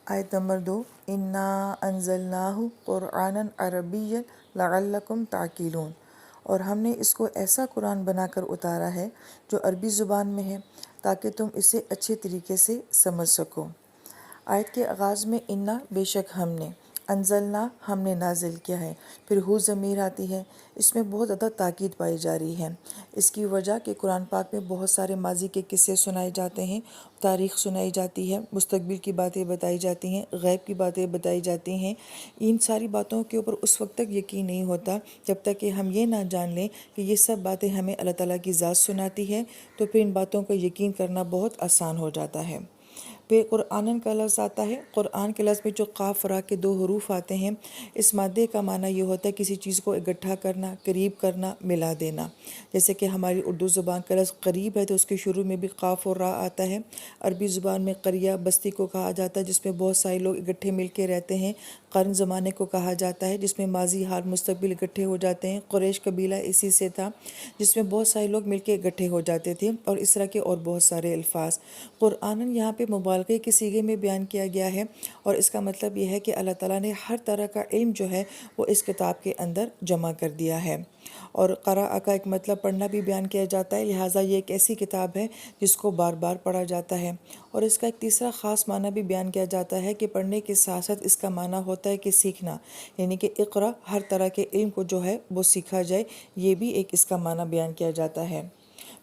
آیت نمبر 2، انا انزلناہ قرآنا عربیا لعلکم تعقلون، اور ہم نے اس کو ایسا قرآن بنا کر اتارا ہے جو عربی زبان میں ہے تاکہ تم اسے اچھے طریقے سے سمجھ سکو۔ آیت کے آغاز میں انا بے شک ہم نے، انزلنا ہم نے نازل کیا ہے، پھر ہو ضمیر آتی ہے۔ اس میں بہت زیادہ تاکید پائی جا رہی ہے۔ اس کی وجہ کہ قرآن پاک میں بہت سارے ماضی کے قصے سنائے جاتے ہیں، تاریخ سنائی جاتی ہے، مستقبل کی باتیں بتائی جاتی ہیں، غیب کی باتیں بتائی جاتی ہیں۔ ان ساری باتوں کے اوپر اس وقت تک یقین نہیں ہوتا جب تک کہ ہم یہ نہ جان لیں کہ یہ سب باتیں ہمیں اللہ تعالیٰ کی ذات سناتی ہے، تو پھر ان باتوں کا یقین کرنا بہت آسان ہو جاتا ہے۔ پھر قرآن کا لفظ آتا ہے۔ قرآن کے لفظ میں جو قاف را کے 2 حروف آتے ہیں، اس مادے کا معنی یہ ہوتا ہے کسی چیز کو اکٹھا کرنا، قریب کرنا، ملا دینا۔ جیسے کہ ہماری اردو زبان کا لفظ قریب ہے تو اس کے شروع میں بھی قاف اور را آتا ہے۔ عربی زبان میں قریہ بستی کو کہا جاتا ہے جس میں بہت سارے لوگ اکٹھے مل کے رہتے ہیں۔ قرن زمانے کو کہا جاتا ہے جس میں ماضی، حال، مستقبل اکٹھے ہو جاتے ہیں۔ قریش قبیلہ اسی سے تھا جس میں بہت سارے لوگ مل کے اکٹھے ہو جاتے تھے، اور اس طرح کے اور بہت سارے الفاظ۔ قرآن یہاں پہ مبالغے کے صیغے میں بیان کیا گیا ہے، اور اس کا مطلب یہ ہے کہ اللہ تعالیٰ نے ہر طرح کا علم جو ہے وہ اس کتاب کے اندر جمع کر دیا ہے۔ اور قرأ کا ایک مطلب پڑھنا بھی بیان کیا جاتا ہے، لہٰذا یہ ایک ایسی کتاب ہے جس کو بار بار پڑھا جاتا ہے۔ اور اس کا ایک تیسرا خاص معنی بھی بیان کیا جاتا ہے کہ پڑھنے کے ساتھ ساتھ اس کا معنی ہوتا ہے کہ سیکھنا، یعنی کہ اقرا، ہر طرح کے علم کو جو ہے وہ سیکھا جائے، یہ بھی ایک اس کا معنی بیان کیا جاتا ہے۔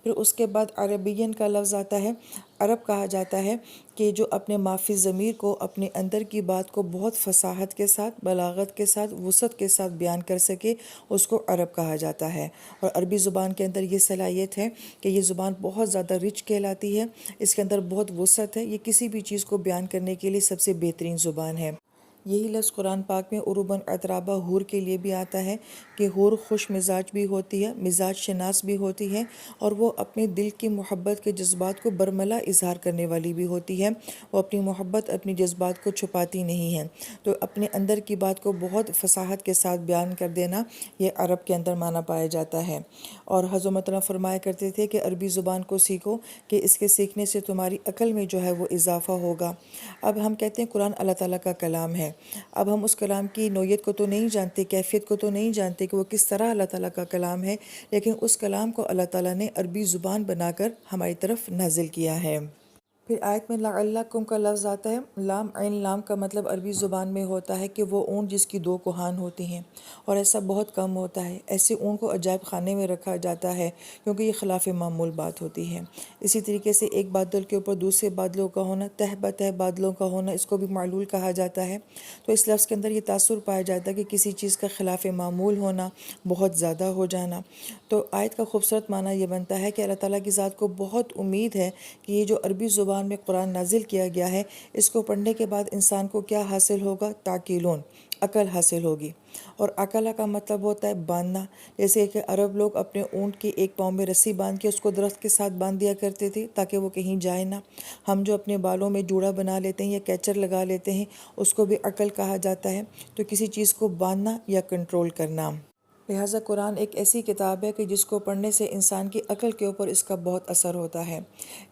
پھر اس کے بعد عربین کا لفظ آتا ہے۔ عرب کہا جاتا ہے کہ جو اپنے مافی ضمیر کو، اپنے اندر کی بات کو بہت فصاحت کے ساتھ، بلاغت کے ساتھ، وسعت کے ساتھ بیان کر سکے، اس کو عرب کہا جاتا ہے۔ اور عربی زبان کے اندر یہ صلاحیت ہے کہ یہ زبان بہت زیادہ رچ کہلاتی ہے، اس کے اندر بہت وسعت ہے، یہ کسی بھی چیز کو بیان کرنے کے لیے سب سے بہترین زبان ہے۔ یہی لفظ قرآن پاک میں عروباً اترابا حور کے لیے بھی آتا ہے کہ حور خوش مزاج بھی ہوتی ہے، مزاج شناس بھی ہوتی ہے، اور وہ اپنے دل کی محبت کے جذبات کو برملا اظہار کرنے والی بھی ہوتی ہے۔ وہ اپنی محبت، اپنی جذبات کو چھپاتی نہیں ہے، تو اپنے اندر کی بات کو بہت فصاحت کے ساتھ بیان کر دینا، یہ عرب کے اندر مانا پایا جاتا ہے۔ اور حضرت مطلع فرمایا کرتے تھے کہ عربی زبان کو سیکھو کہ اس کے سیکھنے سے تمہاری عقل میں جو ہے وہ اضافہ ہوگا۔ اب ہم کہتے ہیں قرآن اللہ تعالیٰ کا کلام ہے، اب ہم اس کلام کی نوعیت کو تو نہیں جانتے، کیفیت کو تو نہیں جانتے کہ وہ کس طرح اللہ تعالیٰ کا کلام ہے، لیکن اس کلام کو اللہ تعالیٰ نے عربی زبان بنا کر ہماری طرف نازل کیا ہے۔ پھر آیت میں لعلکم کا لفظ آتا ہے۔ لام عین لام کا مطلب عربی زبان میں ہوتا ہے کہ وہ اونٹ جس کی 2 کوہان ہوتی ہیں، اور ایسا بہت کم ہوتا ہے۔ ایسے اونٹ کو عجائب خانے میں رکھا جاتا ہے کیونکہ یہ خلاف معمول بات ہوتی ہے۔ اسی طریقے سے ایک بادل کے اوپر دوسرے بادلوں کا ہونا، تہ بتہ بادلوں کا ہونا، اس کو بھی معلول کہا جاتا ہے۔ تو اس لفظ کے اندر یہ تاثر پایا جاتا ہے کہ کسی چیز کا خلاف معمول ہونا، بہت زیادہ ہو جانا۔ تو آیت کا خوبصورت معنی یہ بنتا ہے کہ اللہ تعالیٰ کی ذات کو بہت امید ہے کہ یہ جو عربی زبان میں قرآن نازل کیا گیا ہے، اس کو پڑھنے کے بعد انسان کو کیا حاصل ہوگا؟ تعقیلون، عقل حاصل ہوگی۔ اور عقلہ کا مطلب ہوتا ہے باندھنا، جیسے کہ عرب لوگ اپنے اونٹ کے ایک پاؤں میں رسی باندھ کے اس کو درخت کے ساتھ باندھ دیا کرتے تھے تاکہ وہ کہیں جائے نہ۔ ہم جو اپنے بالوں میں جوڑا بنا لیتے ہیں یا کیچر لگا لیتے ہیں، اس کو بھی عقل کہا جاتا ہے۔ تو کسی چیز کو باندھنا یا کنٹرول کرنا۔ لہٰذا قرآن ایک ایسی کتاب ہے کہ جس کو پڑھنے سے انسان کی عقل کے اوپر اس کا بہت اثر ہوتا ہے،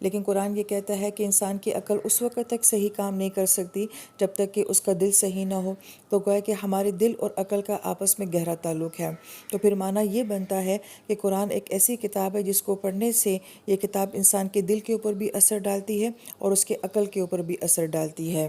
لیکن قرآن یہ کہتا ہے کہ انسان کی عقل اس وقت تک صحیح کام نہیں کر سکتی جب تک کہ اس کا دل صحیح نہ ہو۔ تو گویا کہ ہمارے دل اور عقل کا آپس میں گہرا تعلق ہے۔ تو پھر معنی یہ بنتا ہے کہ قرآن ایک ایسی کتاب ہے جس کو پڑھنے سے یہ کتاب انسان کے دل کے اوپر بھی اثر ڈالتی ہے اور اس کے عقل کے اوپر بھی اثر ڈالتی ہے۔